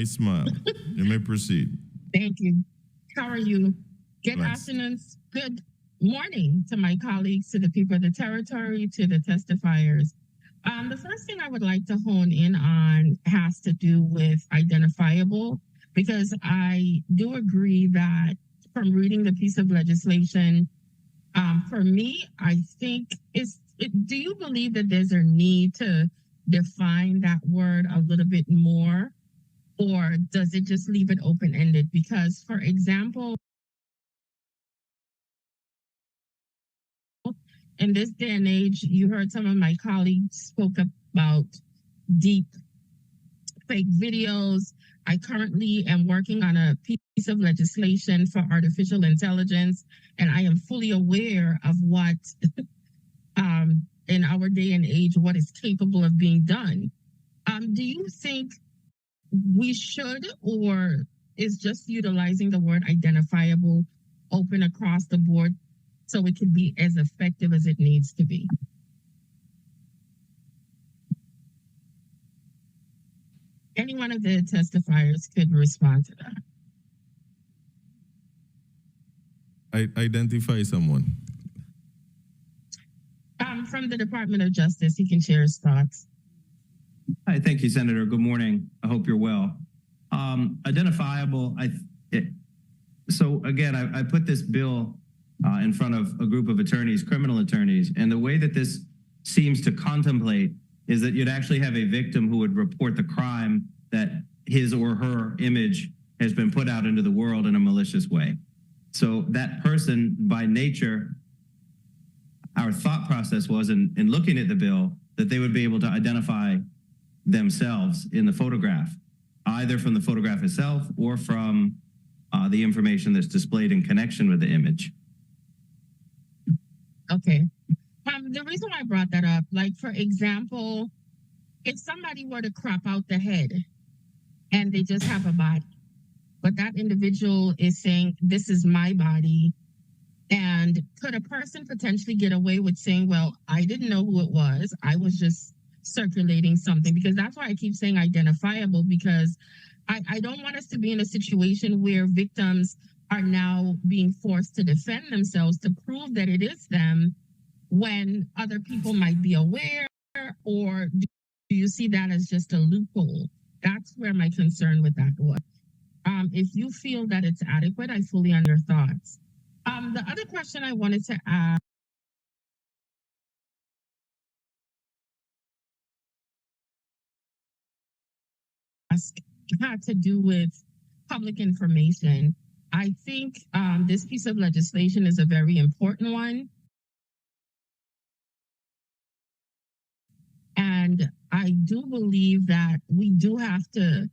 nice smile. You may proceed. Thank you. How are you? Good Blessed. afternoon, good morning to my colleagues, to the people of the territory, to the testifiers. The first thing I would like to hone in on has to do with identifiable, because I do agree that from reading the piece of legislation, for me, I think do you believe that there's a need to define that word a little bit more, or does it just leave it open-ended? Because, for example, in this day and age, you heard some of my colleagues spoke about deep fake videos. I currently am working on a piece of legislation for artificial intelligence, and I am fully aware of what, in our day and age, what is capable of being done. Do you think we should, or is just utilizing the word identifiable open across the board so it can be as effective as it needs to be? Any one of the testifiers could respond to that. Identify someone. From the Department of Justice, he can share his thoughts. Hi, thank you, Senator. Good morning. I hope you're well. Identifiable. So again, I put this bill in front of a group of attorneys, criminal attorneys, and the way that this seems to contemplate is that you'd actually have a victim who would report the crime that his or her image has been put out into the world in a malicious way. So that person, by nature, our thought process was in looking at the bill that they would be able to identify themselves in the photograph, either from the photograph itself or from the information that's displayed in connection with the image. Okay. The reason why I brought that up, like, for example, if somebody were to crop out the head and they just have a body, but that individual is saying, this is my body, and could a person potentially get away with saying, well, I didn't know who it was, I was just circulating something? Because that's why I keep saying identifiable, because I don't want us to be in a situation where victims are now being forced to defend themselves to prove that it is them when other people might be aware, or do you see that as just a loophole? That's where my concern with that was. If you feel that it's adequate, I fully under thoughts. The other question I wanted to ask had to do with public information. I think this piece of legislation is a very important one. And I do believe that we do have to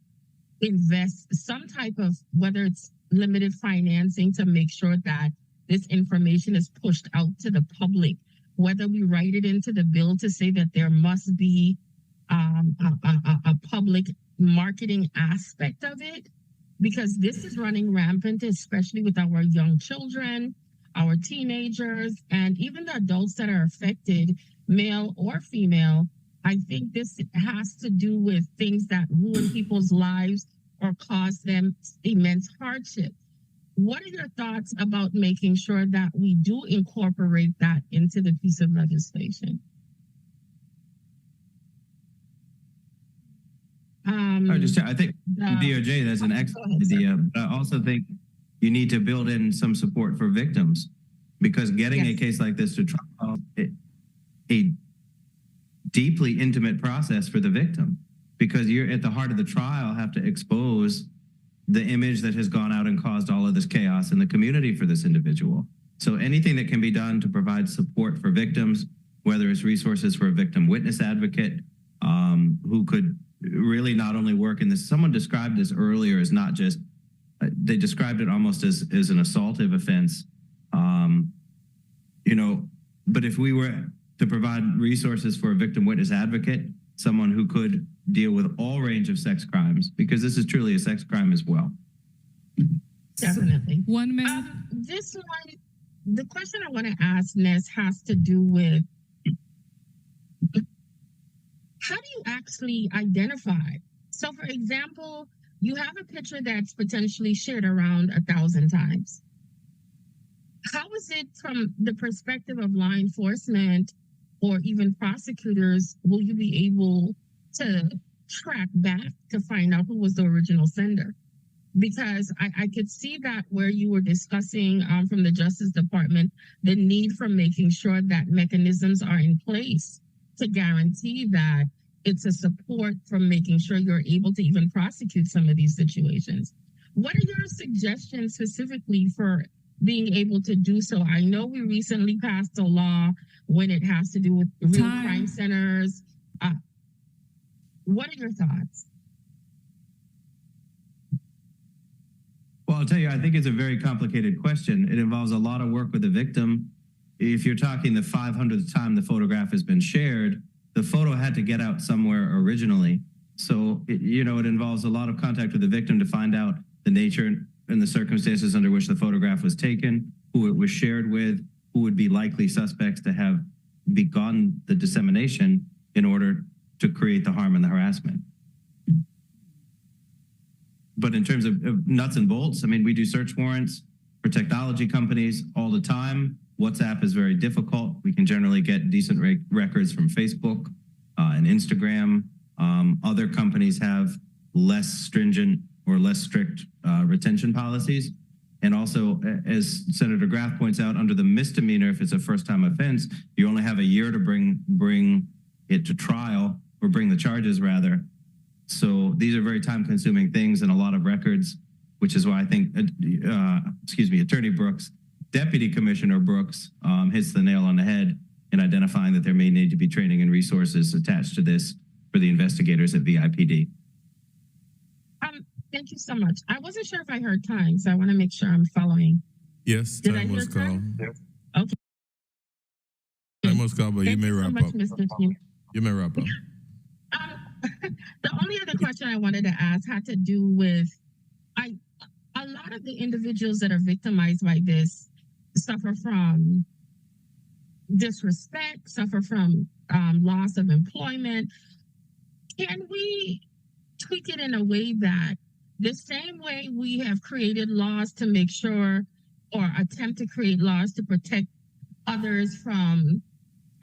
invest some type of, whether it's limited financing, to make sure that this information is pushed out to the public, whether we write it into the bill to say that there must be a public marketing aspect of it, because this is running rampant, especially with our young children, our teenagers, and even the adults that are affected, male or female. I think this has to do with things that ruin people's lives or cause them immense hardship. What are your thoughts about making sure that we do incorporate that into the piece of legislation? I think DOJ, that's an excellent idea. But I also think you need to build in some support for victims, because getting a case like this to trial is a deeply intimate process for the victim, because you're at the heart of the trial, have to expose the image that has gone out and caused all of this chaos in the community for this individual. So anything that can be done to provide support for victims, whether it's resources for a victim witness advocate, who could really not only work in this, someone described this earlier as not just, they described it almost as an assaultive offense. But if we were to provide resources for a victim witness advocate, someone who could deal with all range of sex crimes, because this is truly a sex crime as well. Definitely. 1 minute. This one, the question I want to ask, Ness, has to do with how do you actually identify? So, for example, you have a picture that's potentially shared around 1,000 times. How is it from the perspective of law enforcement or even prosecutors, will you be able to track back to find out who was the original sender? Because I could see that where you were discussing from the Justice Department, the need for making sure that mechanisms are in place to guarantee that it's a support from making sure you're able to even prosecute some of these situations. What are your suggestions specifically for being able to do so? I know we recently passed a law when it has to do with real crime centers. What are your thoughts? Well, I'll tell you, I think it's a very complicated question. It involves a lot of work with the victim. If you're talking the 500th time the photograph has been shared, the photo had to get out somewhere originally. So, it involves a lot of contact with the victim to find out the nature and the circumstances under which the photograph was taken, who it was shared with, who would be likely suspects to have begun the dissemination in order to create the harm and the harassment. But in terms of nuts and bolts, I mean, we do search warrants for technology companies all the time. WhatsApp is very difficult. We can generally get decent records from Facebook and Instagram. Other companies have less stringent or less strict retention policies. And also, as Senator Graff points out, under the misdemeanor, if it's a first-time offense, you only have a year to bring it to trial, or bring the charges rather. So these are very time-consuming things and a lot of records, which is why I think, Attorney Brooks, Deputy Commissioner Brooks hits the nail on the head in identifying that there may need to be training and resources attached to this for the investigators at VIPD. Thank you so much. I wasn't sure if I heard time, so I want to make sure I'm following. Yes, Did I time hear was called. time? Okay. Time was called, but you Thank may you so wrap much, up. Mr. Chief. You may wrap up. The only other question I wanted to ask had to do with a lot of the individuals that are victimized by this suffer from disrespect, suffer from loss of employment. Can we tweak it in a way that the same way we have created laws to make sure or attempt to create laws to protect others from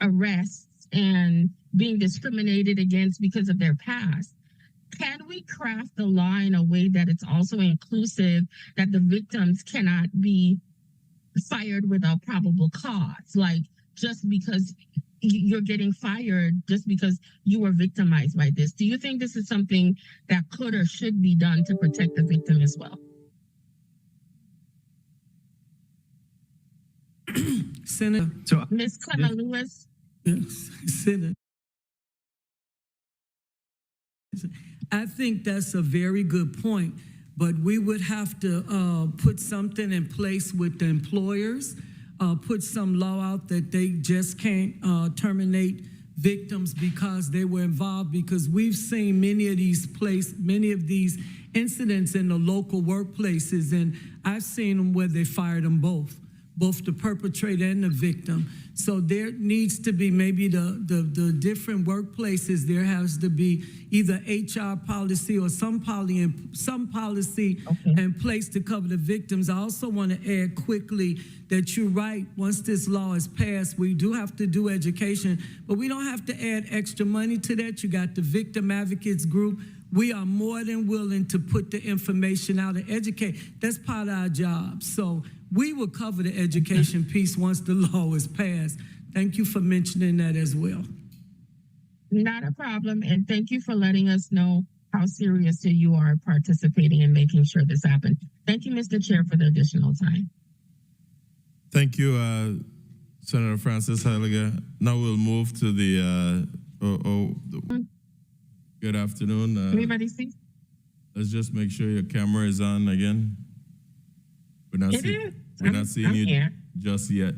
arrests and being discriminated against because of their past, can we craft the law in a way that it's also inclusive, that the victims cannot be fired without probable cause? Like, just because you're getting fired just because you were victimized by this. Do you think this is something that could or should be done to protect the victim as well? Senator. So, Ms. Clemmer Lewis? Yes, Senator. I think that's a very good point, but we would have to put something in place with the employers, put some law out that they just can't terminate victims because they were involved, because we've seen many of these incidents in the local workplaces, and I've seen them where they fired them both the perpetrator and the victim. So there needs to be maybe the different workplaces, there has to be either HR policy or some policy in place to cover the victims. I also want to add quickly that you're right, once this law is passed, we do have to do education, but we don't have to add extra money to that. You got the Victim Advocates Group. We are more than willing to put the information out and educate. That's part of our job. So we will cover the education piece once the law is passed. Thank you for mentioning that as well. Not a problem. And thank you for letting us know how seriously you are participating in making sure this happened. Thank you, Mr. Chair, for the additional time. Thank you, Senator Francis Heiliger. Now we'll move to the, good afternoon. Everybody see? Let's just make sure your camera is on again. We're not seeing you here. just yet.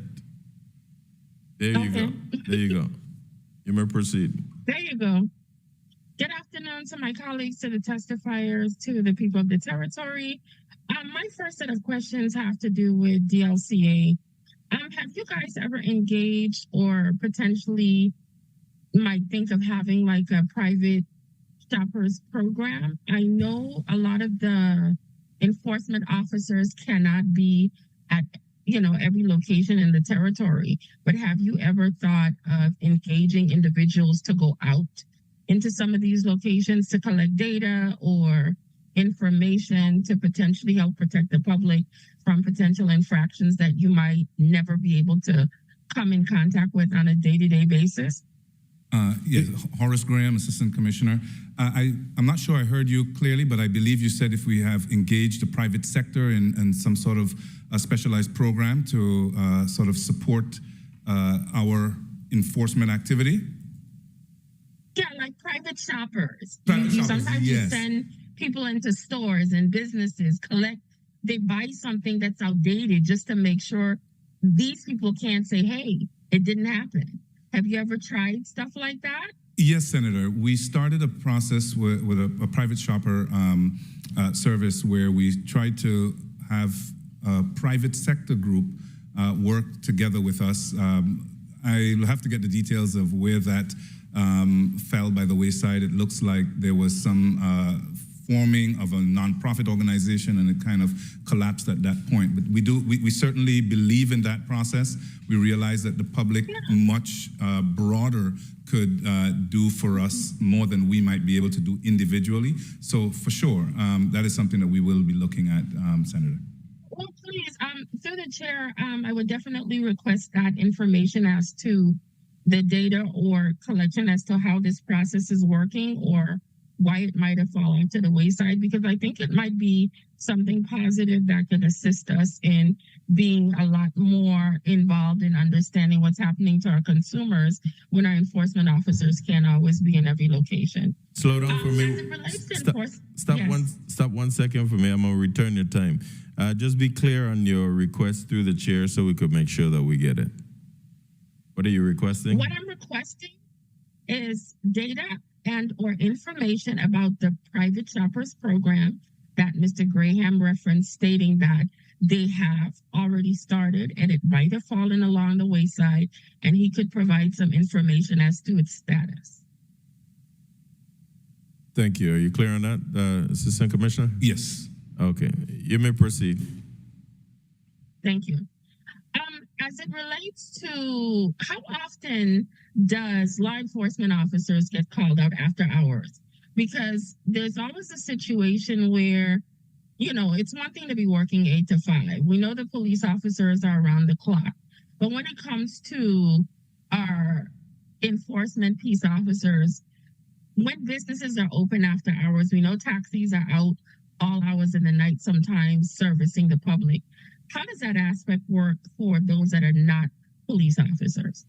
There you go. There you go. You may proceed. There you go. Good afternoon to my colleagues, to the testifiers, to the people of the territory. My first set of questions have to do with DLCA. Have you guys ever engaged or potentially might think of having like a private shoppers program. I know a lot of the enforcement officers cannot be at every location in the territory, but have you ever thought of engaging individuals to go out into some of these locations to collect data or information to potentially help protect the public from potential infractions that you might never be able to come in contact with on a day-to-day basis? Yes, Horace Graham, Assistant Commissioner. I'm not sure I heard you clearly, but I believe you said if we have engaged the private sector in some sort of a specialized program to sort of support our enforcement activity. Yeah, like private shoppers. Private shoppers, sometimes yes. you send people into stores and businesses, they buy something that's outdated just to make sure these people can't say, hey, it didn't happen. Have you ever tried stuff like that? Yes, Senator. We started a process with a private shopper service where we tried to have a private sector group work together with us. I'll have to get the details of where that fell by the wayside. It looks like there was some forming of a nonprofit organization, and it kind of collapsed at that point. But we certainly believe in that process. We realize that the public much broader could do for us more than we might be able to do individually. So for sure, that is something that we will be looking at, Senator. Well, please, through the chair, I would definitely request that information as to the data or collection as to how this process is working or why it might have fallen to the wayside, because I think it might be something positive that could assist us in being a lot more involved in understanding what's happening to our consumers when our enforcement officers can't always be in every location. Slow down for As me. it relates to Stop yes. 1 second for me. I'm gonna return your time. Just be clear on your request through the chair so we could make sure that we get it. What are you requesting? What I'm requesting is data and or information about the private shoppers program that Mr. Graham referenced, stating that they have already started and it might have fallen along the wayside, and he could provide some information as to its status. Thank you. Are you clear on that, Assistant Commissioner? Yes. Okay. You may proceed. Thank you. As it relates to how often does law enforcement officers get called out after hours? Because there's always a situation where, it's one thing to be working 8 to 5. We know the police officers are around the clock. But when it comes to our enforcement peace officers, when businesses are open after hours, we know taxis are out all hours of the night, sometimes servicing the public. How does that aspect work for those that are not police officers?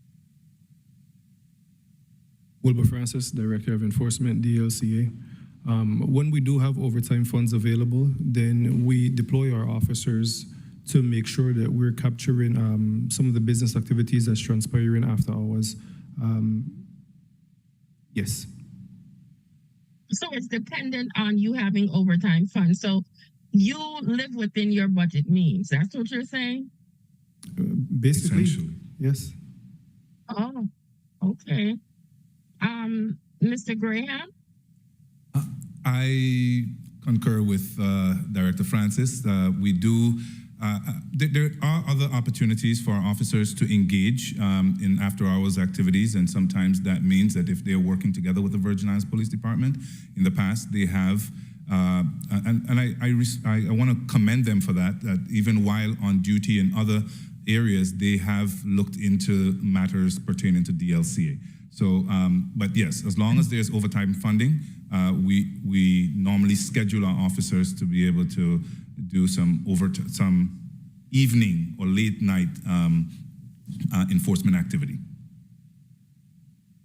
Wilbur Francis, Director of Enforcement, DLCA. When we do have overtime funds available, then we deploy our officers to make sure that we're capturing some of the business activities that's transpiring after hours. Yes. So it's dependent on you having overtime funds. So you live within your budget means. That's what you're saying? Basically, Essentially. yes. Oh, okay. Mr. Graham? I concur with Director Francis. We do. There are other opportunities for our officers to engage in after-hours activities, and sometimes that means that if they're working together with the Virgin Islands Police Department, in the past they have, I want to commend them for that. That even while on duty in other areas, they have looked into matters pertaining to DLCA. So, but yes, as long as there's overtime funding, we normally schedule our officers to be able to do some evening or late night enforcement activity.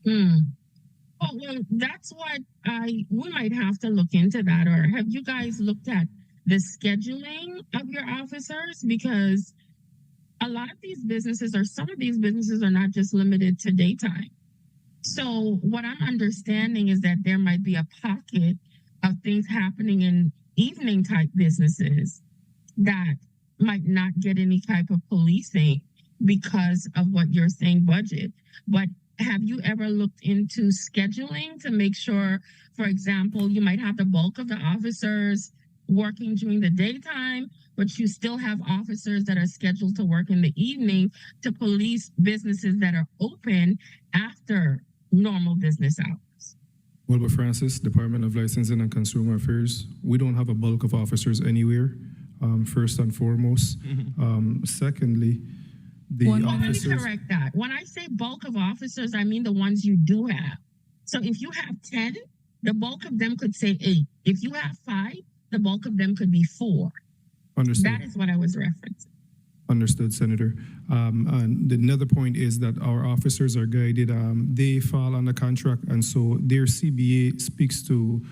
Oh, well, that's what we might have to look into that. Or have you guys looked at the scheduling of your officers? Because a lot of these businesses, or some of these businesses, are not just limited to daytime. So what I'm understanding is that there might be a pocket of things happening in evening type businesses that might not get any type of policing because of what you're saying, budget. But have you ever looked into scheduling to make sure, for example, you might have the bulk of the officers working during the daytime, but you still have officers that are scheduled to work in the evening to police businesses that are open after normal business hours? Well, but Francis, Department of Licensing and Consumer Affairs, we don't have a bulk of officers anywhere, first and foremost. Secondly, the One Let me officers. correct that. When I say bulk of officers, I mean the ones you do have. So if you have 10, the bulk of them could say 8. If you have 5, the bulk of them could be 4. Understood. That is what I was referencing. Understood, Senator. And another point is that our officers are guided. They fall under contract, and so their CBA speaks to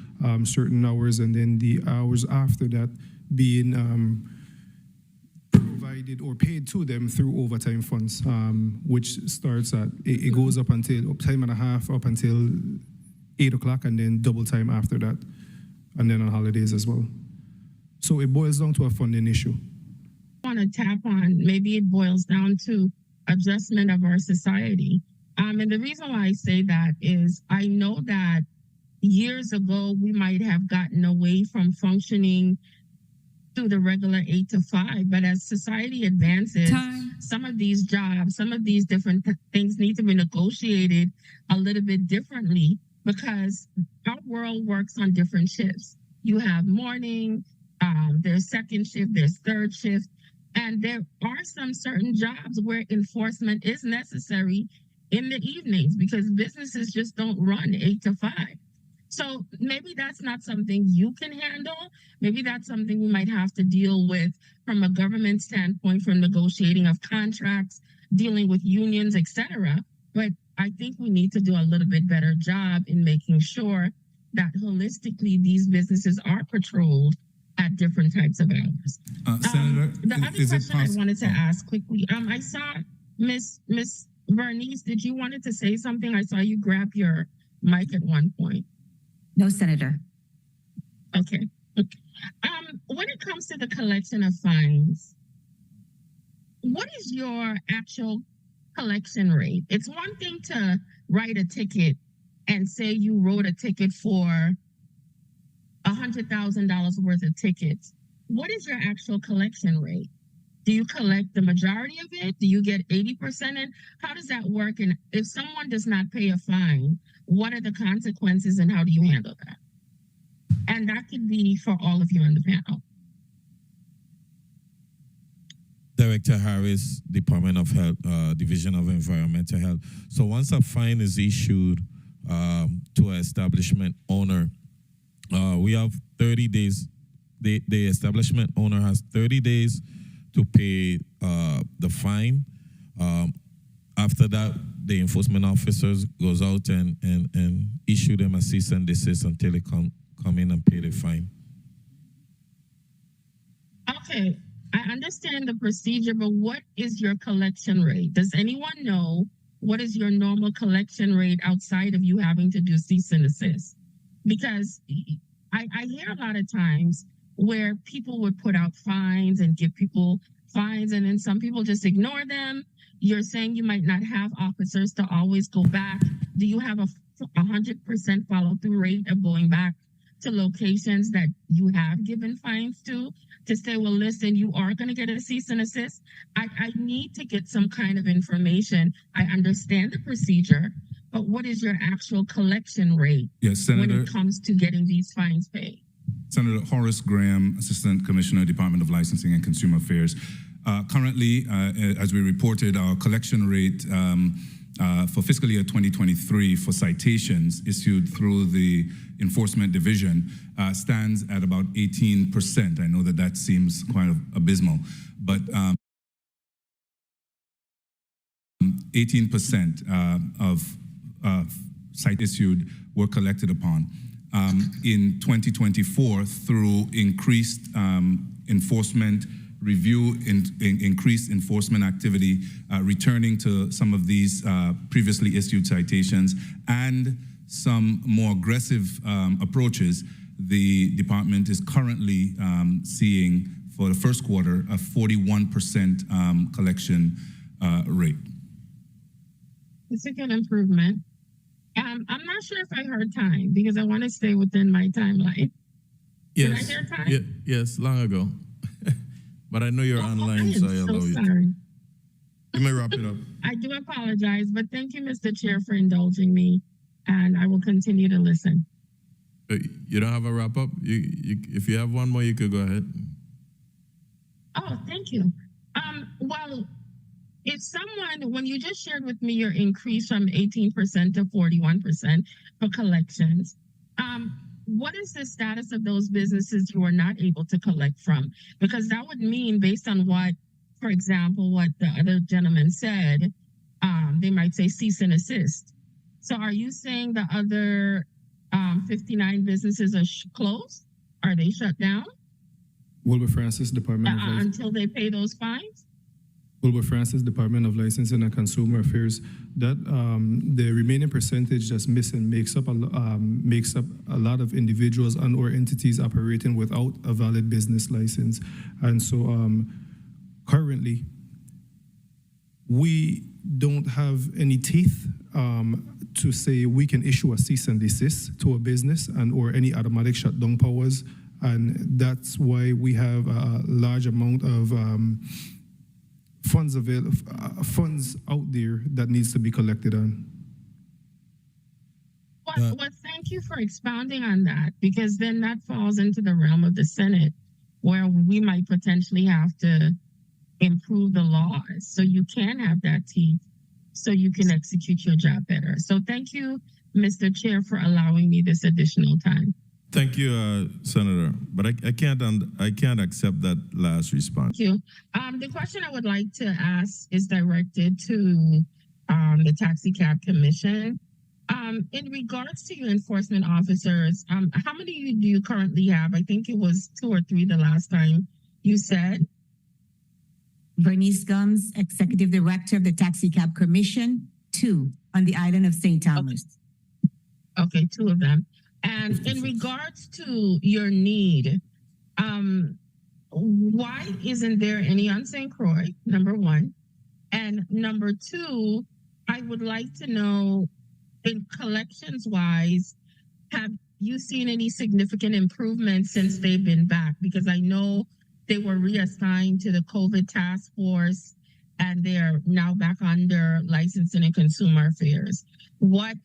certain hours, and then the hours after that being provided or paid to them through overtime funds, which starts at, it goes up until time and a half up until 8 o'clock, and then double time after that, and then on holidays as well. So it boils down to a funding issue. Want to tap on, maybe it boils down to adjustment of our society. And the reason why I say that is I know that years ago we might have gotten away from functioning through the regular 8 to 5, but as society advances, Time. some of these jobs, some of these different things need to be negotiated a little bit differently because our world works on different shifts. You have morning, there's second shift, there's third shift. And there are some certain jobs where enforcement is necessary in the evenings because businesses just don't run 8 to 5. So maybe that's not something you can handle. Maybe that's something we might have to deal with from a government standpoint, from negotiating of contracts, dealing with unions, etc. But I think we need to do a little bit better job in making sure that holistically these businesses are patrolled at different types of hours. Senator, The other is it question I possible? wanted to ask quickly, I saw Miss Bernice, did you wanted to say something? I saw you grab your mic at one point. No, Senator. Okay. When it comes to the collection of fines, what is your actual collection rate? It's one thing to write a ticket and say you wrote a ticket for $100,000 worth of tickets. What is your actual collection rate? Do you collect the majority of it? Do you get 80%? And how does that work? And if someone does not pay a fine, what are the consequences and how do you handle that? And that could be for all of you on the panel. Director Harris, Department of Health, Division of Environmental Health. So once a fine is issued to an establishment owner, we have 30 days. The establishment owner has 30 days to pay the fine. After that, the enforcement officers goes out and issue them a cease and desist until they come in and pay the fine. Okay, I understand the procedure, but what is your collection rate? Does anyone know what is your normal collection rate outside of you having to do cease and desist? Because I hear a lot of times where people would put out fines and give people fines, and then some people just ignore them. You're saying you might not have officers to always go back. Do you have a 100% follow-through rate of going back to locations that you have given fines to say, well, listen, you are going to get a cease and desist? I need to get some kind of information. I understand the procedure, but what is your actual collection rate Yes, when Senator. it comes to getting these fines paid? Senator Horace Graham, Assistant Commissioner, Department of Licensing and Consumer Affairs. Currently, as we reported, our collection rate for fiscal year 2023 for citations issued through the Enforcement Division stands at about 18%. I know that seems quite abysmal, but 18% of cite issued were collected upon. In 2024, through increased enforcement review, increased enforcement activity, returning to some of these previously issued citations, and some more aggressive approaches, the department is currently seeing for the first quarter a 41% collection rate. It's a good improvement. I'm not sure if I heard time because I want to stay within my timeline. Did I Yes. hear time? Yes, long ago. But I know you're Oh, online, I so I am so allow you. sorry. You may wrap it up. I do apologize, but thank you, Mr. Chair, for indulging me, and I will continue to listen. You don't have a wrap up? If you have one more, you could go ahead. Oh, thank you. Well, if someone, when you just shared with me your increase from 18% to 41% for collections, what is the status of those businesses you are not able to collect from? Because that would mean, based on what, for example, what the other gentleman said, they might say cease and assist. So are you saying the other 59 businesses are closed? Are they shut down Wilbur Francis, Department of until they pay those fines? Wilbur Francis, Department of Licensing and Consumer Affairs, that the remaining percentage that's missing makes up a lot of individuals and or entities operating without a valid business license. And so currently, we don't have any teeth to say we can issue a cease and desist to a business and or any automatic shutdown powers. And that's why we have a large amount of funds out there that needs to be collected on. Well, thank you for expounding on that, because then that falls into the realm of the Senate, where we might potentially have to improve the laws so you can have that teeth, so you can execute your job better. So thank you, Mr. Chair, for allowing me this additional time. Thank you, Senator. But I can't accept that last response. Thank you. The question I would like to ask is directed to the Taxi Cab Commission. In regards to your enforcement officers, how many do you currently have? I think it was 2 or 3 the last time you said. Bernice Gums, Executive Director of the Taxi Cab Commission, 2 on the island of St. Thomas. Okay, 2 of them. And in regards to your need, why isn't there any on St. Croix, number 1? And number 2, I would like to know, in collections wise, have you seen any significant improvements since they've been back? Because I know they were reassigned to the COVID task force and they're now back under licensing and consumer affairs. What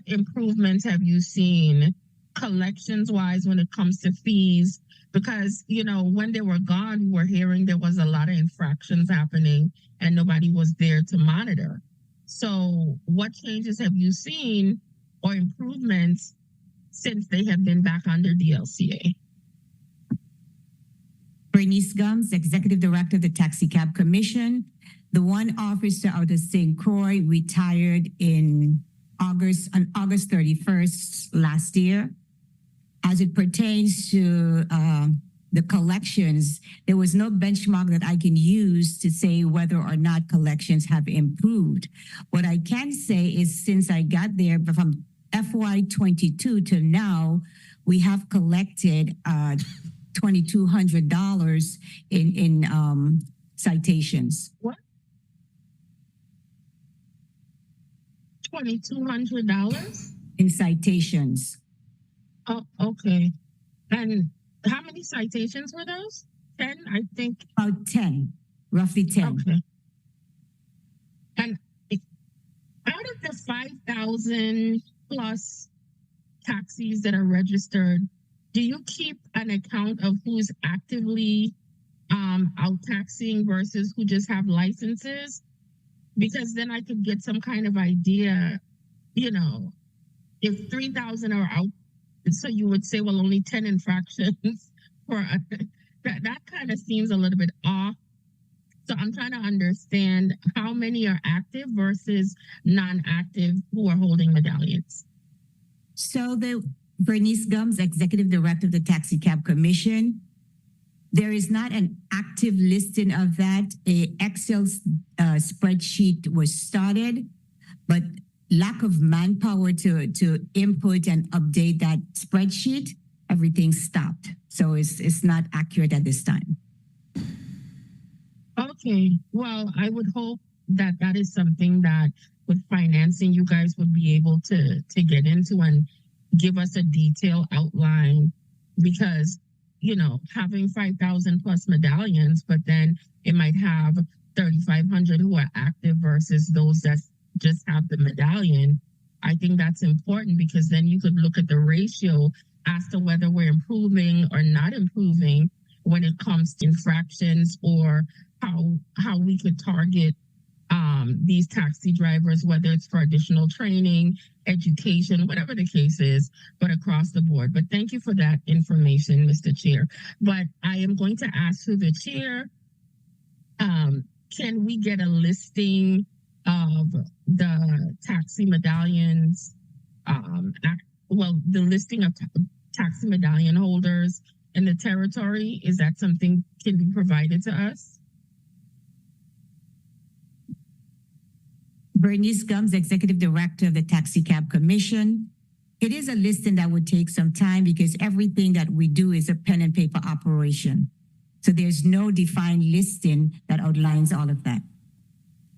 improvements have you seen collections wise when it comes to fees? Because, you know, when they were gone, we were hearing there was a lot of infractions happening and nobody was there to monitor. So what changes have you seen or improvements since they have been back under DLCA? Bernice Gums, Executive Director of the Taxi Cab Commission. The one officer out of St. Croix retired on August 31st last year. As it pertains to the collections, there was no benchmark that I can use to say whether or not collections have improved. What I can say is since I got there from FY22 to now, we have collected $2,200 in citations. What? $2,200 in citations. Oh, okay. And how many citations were those? 10, I think. About 10, roughly 10. Okay. And out of the 5,000 plus taxis that are registered, do you keep an account of who's actively out taxiing versus who just have licenses? Because then I could get some kind of idea, you know, if 3,000 are out, so you would say, well, only 10 infractions for that kind of seems a little bit off. So I'm trying to understand how many are active versus non-active who are holding medallions. So the Bernice Gums, Executive Director of the Taxi Cab Commission, there is not an active listing of that. A Excel spreadsheet was started, but lack of manpower to input and update that spreadsheet, everything stopped. So it's not accurate at this time. Okay, well, I would hope that that is something that with financing you guys would be able to get into and give us a detailed outline, because having 5,000 plus medallions, but then it might have 3,500 who are active versus those that just have the medallion. I think that's important, because then you could look at the ratio as to whether we're improving or not improving when it comes to infractions, or how we could target these taxi drivers, whether it's for additional training, education, whatever the case is, but across the board. But thank you for that information, Mr. Chair. But I am going to ask through the chair, can we get a listing of the taxi medallions, the listing of taxi medallion holders in the territory? Is that something can be provided to us? Bernice Gums, Executive Director of the Taxi Cab Commission. It is a listing that would take some time, because everything that we do is a pen and paper operation. So there's no defined listing that outlines all of that.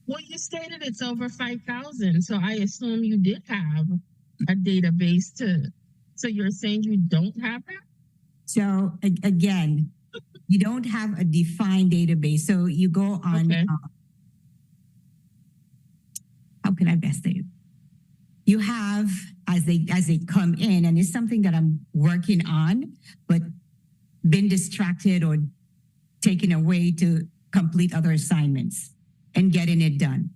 Well, you stated it's over 5,000, so I assume you did have a database so you're saying you don't have that? So again, you don't have a defined database. So you go on, Okay. How can I best say it? You have, as they come in, and it's something that I'm working on, but been distracted or taken away to complete other assignments and getting it done.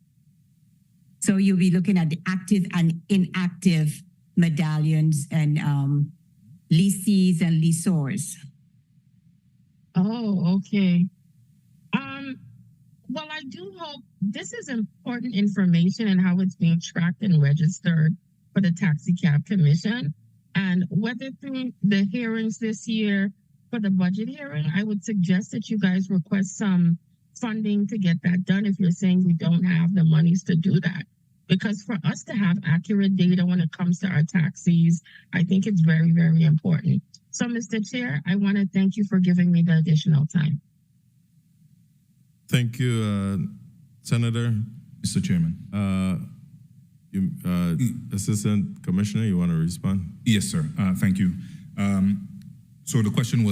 So you'll be looking at the active and inactive medallions and lessees and lessors. Oh, okay. Well, I do hope this is important information and how it's being tracked and registered for the Taxi Cab Commission. And whether through the hearings this year for the budget hearing, I would suggest that you guys request some funding to get that done if you're saying you don't have the monies to do that. Because for us to have accurate data when it comes to our taxis, I think it's very, very important. So, Mr. Chair, I want to thank you for giving me the additional time. Thank you, Senator. Mr. Chairman. Assistant Commissioner, you want to respond? Yes, sir. Thank you. So the question was,